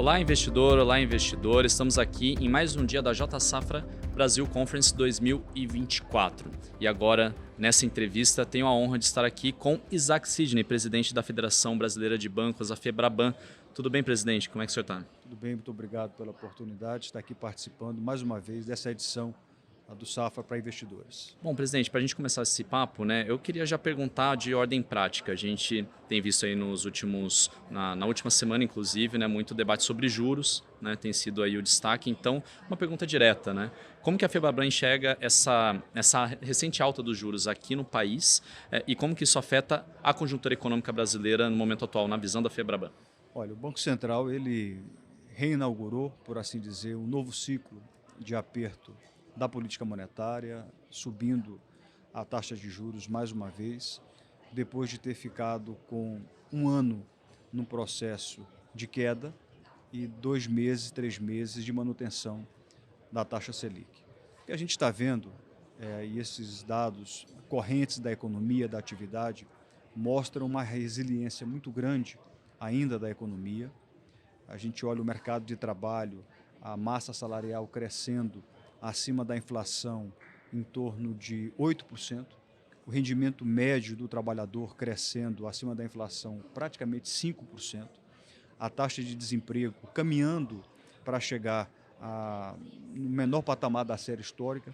Olá, investidor, olá, investidor. Estamos aqui em mais um dia da J Safra Brasil Conference 2024. E agora, nessa entrevista, tenho a honra de estar aqui com Isaac Sidney, presidente da Federação Brasileira de Bancos, a FEBRABAN. Tudo bem, presidente? Como é que o senhor está? Tudo bem, muito obrigado pela oportunidade de estar aqui participando mais uma vez dessa edição do Safra para investidores. Bom, presidente, para a gente começar esse papo, eu queria já perguntar de ordem prática. A gente tem visto aí na última semana, inclusive, muito debate sobre juros, tem sido aí o destaque. Então, uma pergunta direta, como que a FEBRABAN enxerga essa recente alta dos juros aqui no país e como que isso afeta a conjuntura econômica brasileira no momento atual, na visão da FEBRABAN? Olha, o Banco Central, ele reinaugurou, por assim dizer, um novo ciclo de aperto da política monetária, subindo a taxa de juros mais uma vez, depois de ter ficado com um ano num processo de queda e 2 meses, 3 meses de manutenção da taxa Selic. O que a gente está vendo, e esses dados correntes da economia, da atividade, mostram uma resiliência muito grande ainda da economia. A gente olha o mercado de trabalho, a massa salarial crescendo acima da inflação em torno de 8%, o rendimento médio do trabalhador crescendo acima da inflação praticamente 5%, a taxa de desemprego caminhando para chegar no menor patamar da série histórica,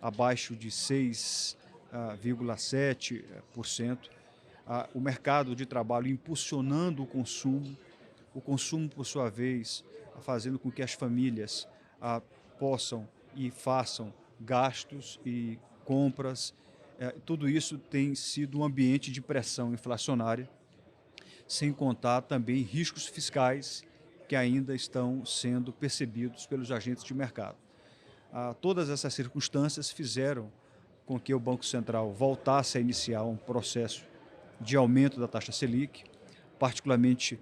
abaixo de 6,7%, o mercado de trabalho impulsionando o consumo, por sua vez, fazendo com que as famílias possam e façam gastos e compras. Tudo isso tem sido um ambiente de pressão inflacionária, sem contar também riscos fiscais que ainda estão sendo percebidos pelos agentes de mercado. Todas essas circunstâncias fizeram com que o Banco Central voltasse a iniciar um processo de aumento da taxa Selic. Particularmente,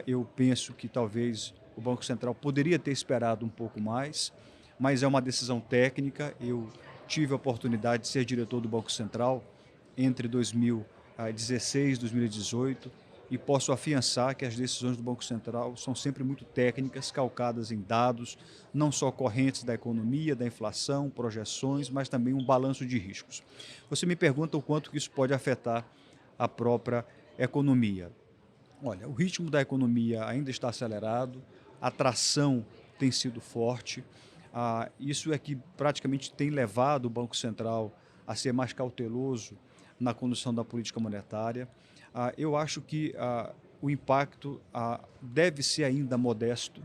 eu penso que talvez o Banco Central poderia ter esperado um pouco mais, mas é uma decisão técnica. Eu tive a oportunidade de ser diretor do Banco Central entre 2016 e 2018 e posso afiançar que as decisões do Banco Central são sempre muito técnicas, calcadas em dados, não só correntes da economia, da inflação, projeções, mas também um balanço de riscos. Você me pergunta o quanto que isso pode afetar a própria economia. Olha, o ritmo da economia ainda está acelerado, a tração tem sido forte, isso é que praticamente tem levado o Banco Central a ser mais cauteloso na condução da política monetária. Eu acho que o impacto deve ser ainda modesto.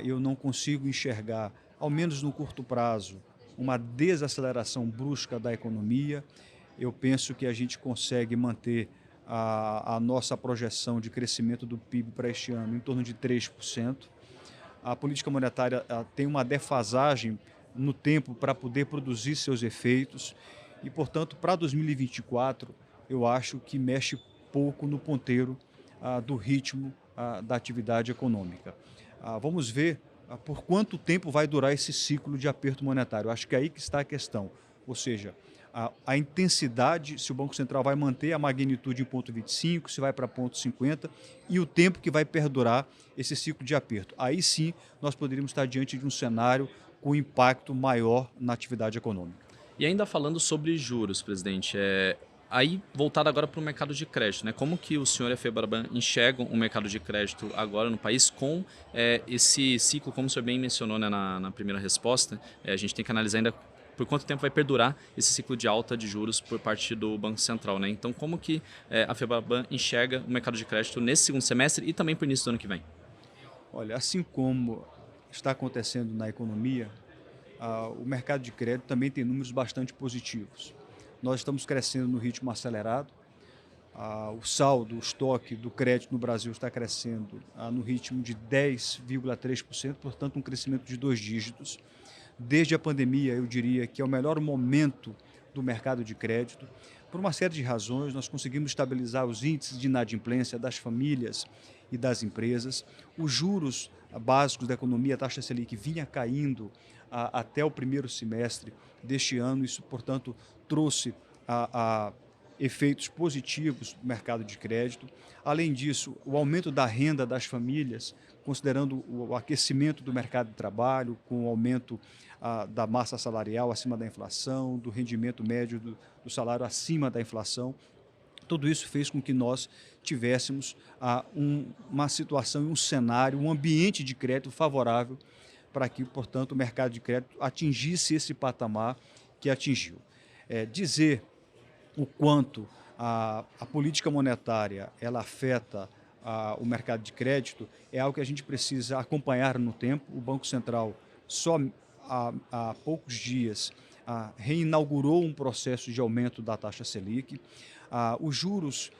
Eu não consigo enxergar, ao menos no curto prazo, uma desaceleração brusca da economia. Eu penso que a gente consegue manter a nossa projeção de crescimento do PIB para este ano em torno de 3%. A política monetária tem uma defasagem no tempo para poder produzir seus efeitos e, portanto, para 2024, eu acho que mexe pouco no ponteiro do ritmo da atividade econômica. Vamos ver por quanto tempo vai durar esse ciclo de aperto monetário. Acho que é aí que está a questão, ou seja, a intensidade, se o Banco Central vai manter a magnitude em 0,25, se vai para 0,50 e o tempo que vai perdurar esse ciclo de aperto. Aí sim nós poderíamos estar diante de um cenário com impacto maior na atividade econômica. E ainda falando sobre juros, presidente, aí voltado agora para o mercado de crédito, como que o senhor e a FEBRABAN enxergam o mercado de crédito agora no país com esse ciclo, como o senhor bem mencionou na primeira resposta, a gente tem que analisar ainda por quanto tempo vai perdurar esse ciclo de alta de juros por parte do Banco Central, Então, como que a FEBRABAN enxerga o mercado de crédito nesse segundo semestre e também para o início do ano que vem? Olha, assim como está acontecendo na economia, o mercado de crédito também tem números bastante positivos. Nós estamos crescendo no ritmo acelerado, o saldo, o estoque do crédito no Brasil está crescendo no ritmo de 10,3%, portanto um crescimento de 2 dígitos. Desde a pandemia, eu diria que é o melhor momento do mercado de crédito. Por uma série de razões, nós conseguimos estabilizar os índices de inadimplência das famílias e das empresas. Os juros básicos da economia, a taxa Selic, vinha caindo até o primeiro semestre deste ano. Isso, portanto, trouxe efeitos positivos no mercado de crédito. Além disso, o aumento da renda das famílias, considerando o aquecimento do mercado de trabalho, com o aumento da massa salarial acima da inflação, do rendimento médio do salário acima da inflação. Tudo isso fez com que nós tivéssemos uma situação, um cenário, um ambiente de crédito favorável para que, portanto, o mercado de crédito atingisse esse patamar que atingiu. Dizer o quanto a política monetária ela afeta o mercado de crédito é algo que a gente precisa acompanhar no tempo. O Banco Central só há poucos dias reinaugurou um processo de aumento da taxa Selic. Os juros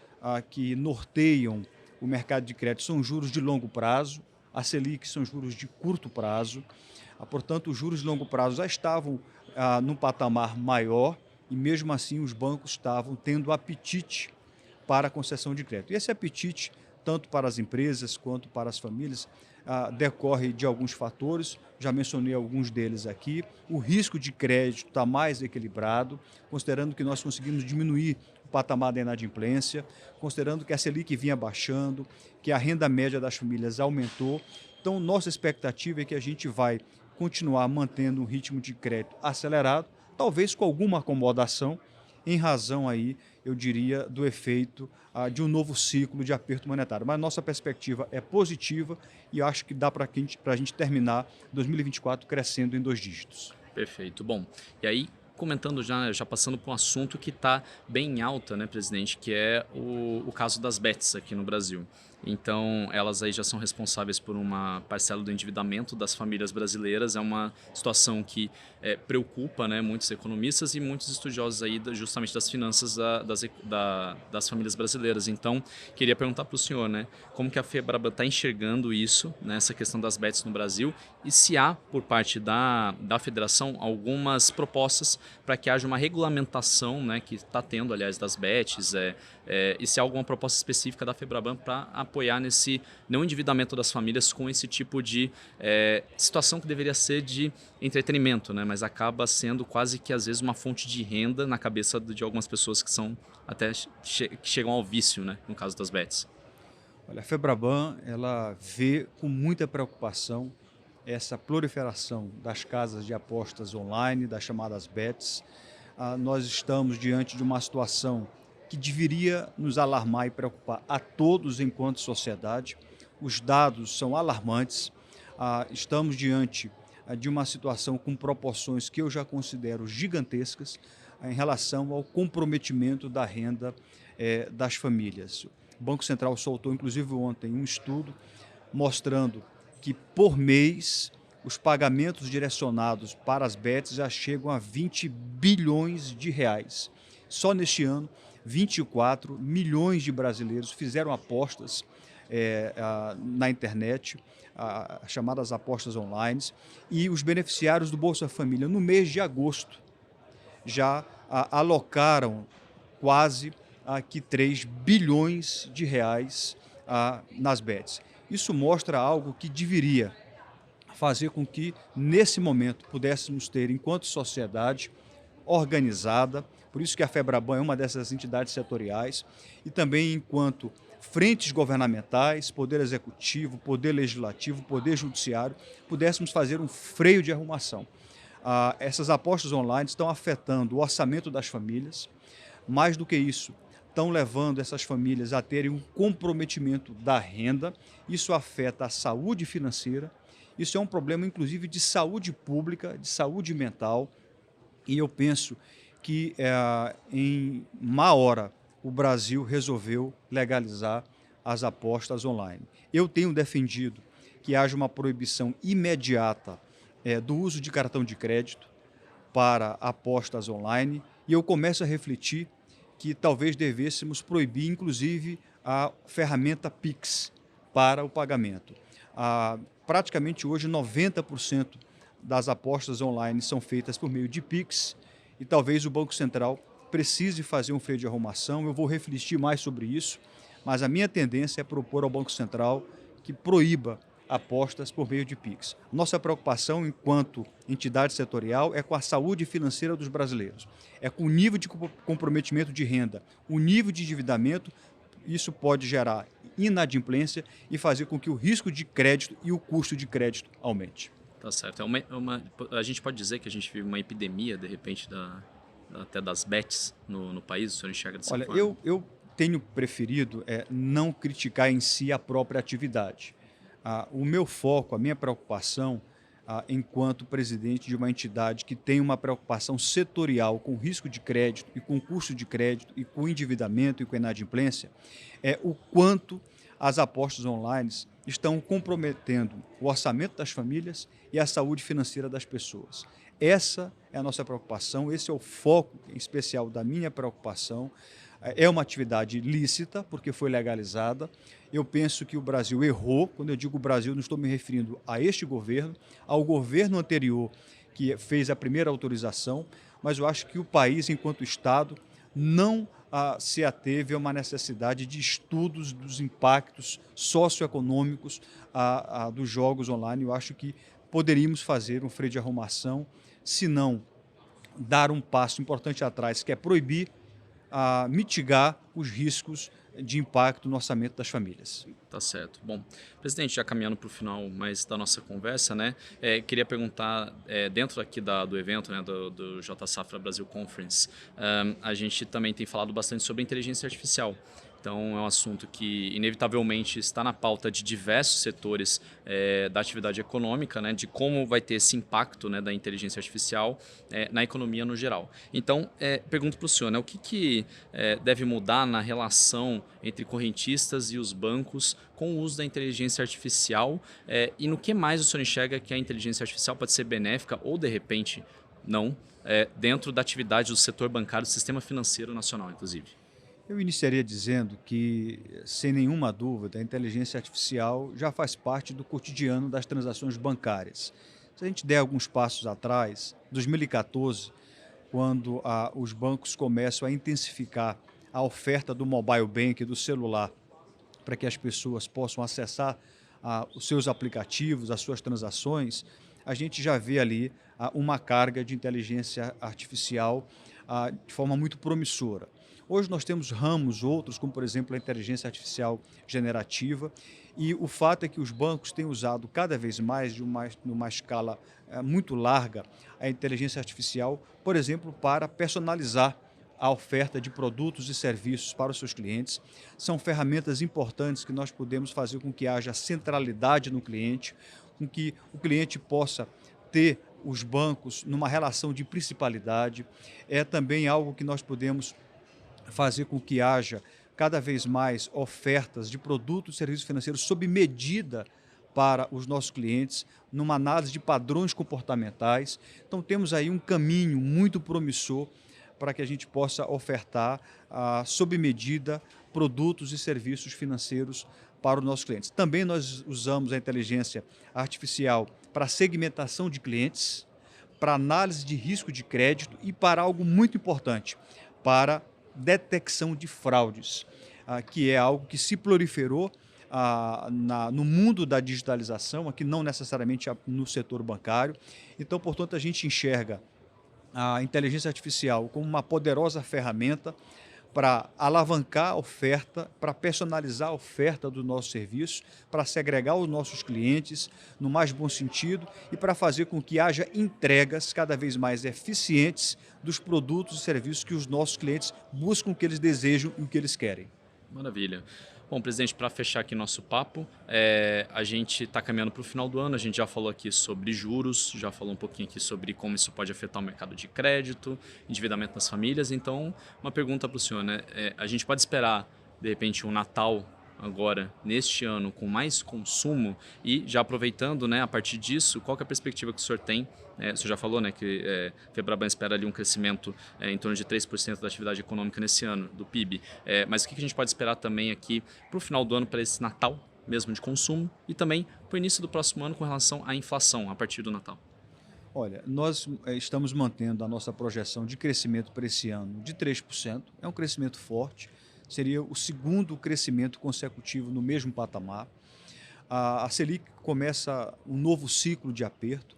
que norteiam o mercado de crédito são juros de longo prazo, a Selic são juros de curto prazo. Portanto, os juros de longo prazo já estavam num patamar maior e, mesmo assim, os bancos estavam tendo apetite para a concessão de crédito. E esse apetite, tanto para as empresas quanto para as famílias, decorre de alguns fatores, já mencionei alguns deles aqui. O risco de crédito está mais equilibrado, considerando que nós conseguimos diminuir o patamar da inadimplência, considerando que a Selic vinha baixando, que a renda média das famílias aumentou. Então, nossa expectativa é que a gente vai continuar mantendo um ritmo de crédito acelerado, talvez com alguma acomodação, em razão aí, eu diria, do efeito de um novo ciclo de aperto monetário. Mas nossa perspectiva é positiva e acho que dá para a gente terminar 2024 crescendo em 2 dígitos. Perfeito. Bom, e aí, comentando já passando para um assunto que está bem em alta, né, presidente, que é o caso das bets aqui no Brasil. Então, elas aí já são responsáveis por uma parcela do endividamento das famílias brasileiras. É uma situação que preocupa, né, muitos economistas e muitos estudiosos aí justamente das finanças das famílias brasileiras. Então, queria perguntar para o senhor, né, como que a FEBRABAN está enxergando isso, né, essa questão das bets no Brasil, e se há, por parte da federação, algumas propostas para que haja uma regulamentação, né, que está tendo, aliás, das bets, e se há alguma proposta específica da FEBRABAN para apoiar nesse não endividamento das famílias com esse tipo de situação que deveria ser de entretenimento, né? Mas acaba sendo quase que às vezes uma fonte de renda na cabeça de algumas pessoas que são até que chegam ao vício, né? No caso das bets. Olha, a FEBRABAN ela vê com muita preocupação essa proliferação das casas de apostas online, das chamadas bets. Nós estamos diante de uma situação que deveria nos alarmar e preocupar a todos enquanto sociedade. Os dados são alarmantes. Estamos diante de uma situação com proporções que eu já considero gigantescas em relação ao comprometimento da renda das famílias. O Banco Central soltou, inclusive ontem, um estudo mostrando que, por mês, os pagamentos direcionados para as bets já chegam a 20 bilhões de reais. Só neste ano, 24 milhões de brasileiros fizeram apostas na internet, chamadas apostas online, e os beneficiários do Bolsa Família, no mês de agosto, já alocaram quase 3 bilhões de reais nas bets. Isso mostra algo que deveria fazer com que, nesse momento, pudéssemos ter, enquanto sociedade organizada, por isso que a FEBRABAN é uma dessas entidades setoriais, e também enquanto frentes governamentais, Poder Executivo, Poder Legislativo, Poder Judiciário, pudéssemos fazer um freio de arrumação. Essas apostas online estão afetando o orçamento das famílias, mais do que isso, estão levando essas famílias a terem um comprometimento da renda, isso afeta a saúde financeira, isso é um problema, inclusive, de saúde pública, de saúde mental, e eu penso que, em má hora, o Brasil resolveu legalizar as apostas online. Eu tenho defendido que haja uma proibição imediata do uso de cartão de crédito para apostas online, e eu começo a refletir que talvez devêssemos proibir, inclusive, a ferramenta Pix para o pagamento. Praticamente hoje 90% das apostas online são feitas por meio de Pix, e talvez o Banco Central precise fazer um freio de arrumação. Eu vou refletir mais sobre isso, mas a minha tendência é propor ao Banco Central que proíba apostas por meio de PIX. Nossa preocupação enquanto entidade setorial é com a saúde financeira dos brasileiros, é com o nível de comprometimento de renda, o nível de endividamento. Isso pode gerar inadimplência e fazer com que o risco de crédito e o custo de crédito aumente. Tá certo. A gente pode dizer que a gente vive uma epidemia, de repente, até das bets no país? O senhor enxerga dessa Olha, forma? eu tenho preferido não criticar em si a própria atividade. O meu foco, a minha preocupação, enquanto presidente de uma entidade que tem uma preocupação setorial com risco de crédito e com custo de crédito e com endividamento e com inadimplência, é o quanto as apostas online estão comprometendo o orçamento das famílias e a saúde financeira das pessoas. Essa é a nossa preocupação, esse é o foco em especial da minha preocupação. É uma atividade lícita, porque foi legalizada. Eu penso que o Brasil errou. Quando eu digo Brasil, não estou me referindo a este governo, ao governo anterior que fez a primeira autorização, mas eu acho que o país, enquanto Estado, não se ateve a uma necessidade de estudos dos impactos socioeconômicos dos jogos online. Eu acho que poderíamos fazer um freio de arrumação, se não dar um passo importante atrás, que é proibir, mitigar os riscos de impacto no orçamento das famílias. Tá certo. Bom, presidente, já caminhando para o final mais da nossa conversa, né? Queria perguntar, dentro aqui do evento, né, do J Safra Brasil Conference, a gente também tem falado bastante sobre inteligência artificial. Então, é um assunto que, inevitavelmente, está na pauta de diversos setores da atividade econômica, né, de como vai ter esse impacto, né, da inteligência artificial na economia no geral. Então, pergunto para o senhor, né, o que deve mudar na relação entre correntistas e os bancos com o uso da inteligência artificial e no que mais o senhor enxerga que a inteligência artificial pode ser benéfica ou, de repente, não, dentro da atividade do setor bancário, do sistema financeiro nacional, inclusive? Eu iniciaria dizendo que, sem nenhuma dúvida, a inteligência artificial já faz parte do cotidiano das transações bancárias. Se a gente der alguns passos atrás, 2014, quando os bancos começam a intensificar a oferta do mobile bank, do celular, para que as pessoas possam acessar os seus aplicativos, as suas transações, a gente já vê ali uma carga de inteligência artificial de forma muito promissora. Hoje nós temos ramos outros, como por exemplo a inteligência artificial generativa, e o fato é que os bancos têm usado cada vez mais, numa escala muito larga, a inteligência artificial, por exemplo, para personalizar a oferta de produtos e serviços para os seus clientes. São ferramentas importantes que nós podemos fazer com que haja centralidade no cliente, com que o cliente possa ter os bancos numa relação de principalidade. É também algo que nós podemos fazer com que haja cada vez mais ofertas de produtos e serviços financeiros sob medida para os nossos clientes, numa análise de padrões comportamentais. Então temos aí um caminho muito promissor para que a gente possa ofertar, sob medida, produtos e serviços financeiros para os nossos clientes. Também nós usamos a inteligência artificial para segmentação de clientes, para análise de risco de crédito e para algo muito importante, para detecção de fraudes, que é algo que se proliferou no mundo da digitalização, aqui não necessariamente no setor bancário. Então, portanto, a gente enxerga a inteligência artificial como uma poderosa ferramenta para alavancar a oferta, para personalizar a oferta do nosso serviço, para segregar os nossos clientes no mais bom sentido e para fazer com que haja entregas cada vez mais eficientes dos produtos e serviços que os nossos clientes buscam, o que eles desejam e o que eles querem. Maravilha. Bom, presidente, para fechar aqui nosso papo, a gente está caminhando para o final do ano, a gente já falou aqui sobre juros, já falou um pouquinho aqui sobre como isso pode afetar o mercado de crédito, endividamento das famílias. Então, uma pergunta para o senhor, né? A gente pode esperar, de repente, um Natal agora, neste ano, com mais consumo e já aproveitando, né, a partir disso, qual que é a perspectiva que o senhor tem? O senhor já falou, né, que a Febraban espera ali um crescimento em torno de 3% da atividade econômica nesse ano, do PIB. Mas o que a gente pode esperar também aqui para o final do ano, para esse Natal mesmo de consumo e também para o início do próximo ano com relação à inflação a partir do Natal? Olha, nós estamos mantendo a nossa projeção de crescimento para esse ano de 3%, é um crescimento forte, seria o segundo crescimento consecutivo no mesmo patamar. A Selic começa um novo ciclo de aperto.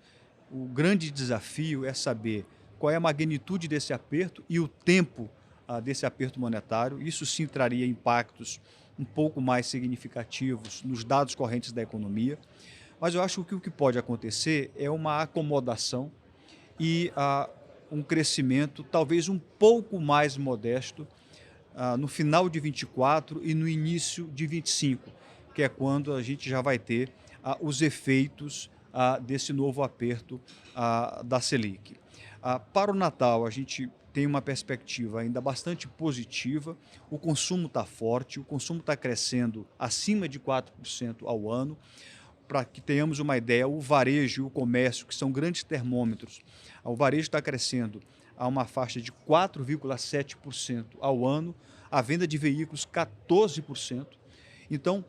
O grande desafio é saber qual é a magnitude desse aperto e o tempo desse aperto monetário. Isso sim traria impactos um pouco mais significativos nos dados correntes da economia. Mas eu acho que o que pode acontecer é uma acomodação e um crescimento talvez um pouco mais modesto no final de 24 e no início de 25, que é quando a gente já vai ter os efeitos desse novo aperto da Selic. Para o Natal, a gente tem uma perspectiva ainda bastante positiva, o consumo está forte, o consumo está crescendo acima de 4% ao ano. Para que tenhamos uma ideia, o varejo e o comércio, que são grandes termômetros, o varejo está crescendo a uma faixa de 4,7% ao ano, a venda de veículos 14%. Então,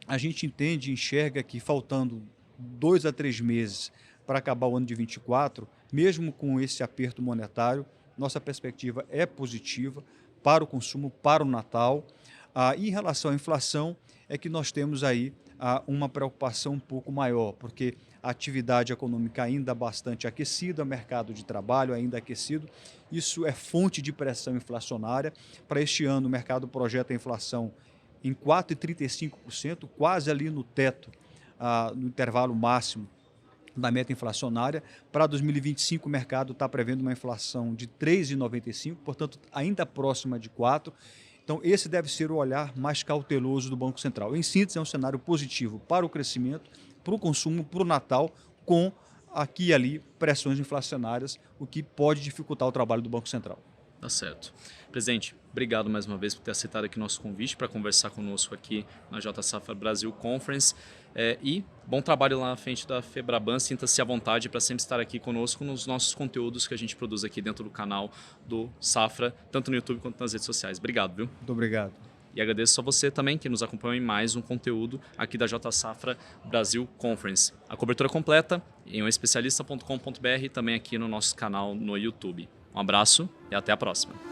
a gente entende e enxerga que faltando 2 a 3 meses para acabar o ano de 24, mesmo com esse aperto monetário, nossa perspectiva é positiva para o consumo, para o Natal. E em relação à inflação, é que nós temos aí uma preocupação um pouco maior, porque a atividade econômica ainda bastante aquecida, o mercado de trabalho ainda aquecido, isso é fonte de pressão inflacionária. Para este ano, o mercado projeta a inflação em 4,35%, quase ali no teto, no intervalo máximo da meta inflacionária. Para 2025, o mercado está prevendo uma inflação de 3,95%, portanto, ainda próxima de 4%. Então, esse deve ser o olhar mais cauteloso do Banco Central. Em síntese, é um cenário positivo para o crescimento, para o consumo, para o Natal, com aqui e ali pressões inflacionárias, o que pode dificultar o trabalho do Banco Central. Tá certo. Presidente, obrigado mais uma vez por ter aceitado aqui nosso convite para conversar conosco aqui na J Safra Brasil Conference. E bom trabalho lá na frente da Febraban. Sinta-se à vontade para sempre estar aqui conosco nos nossos conteúdos que a gente produz aqui dentro do canal do Safra, tanto no YouTube quanto nas redes sociais. Obrigado, viu? Muito obrigado. E agradeço a você também que nos acompanhou em mais um conteúdo aqui da J Safra Brasil Conference. A cobertura completa em umespecialista.com.br e também aqui no nosso canal no YouTube. Um abraço e até a próxima.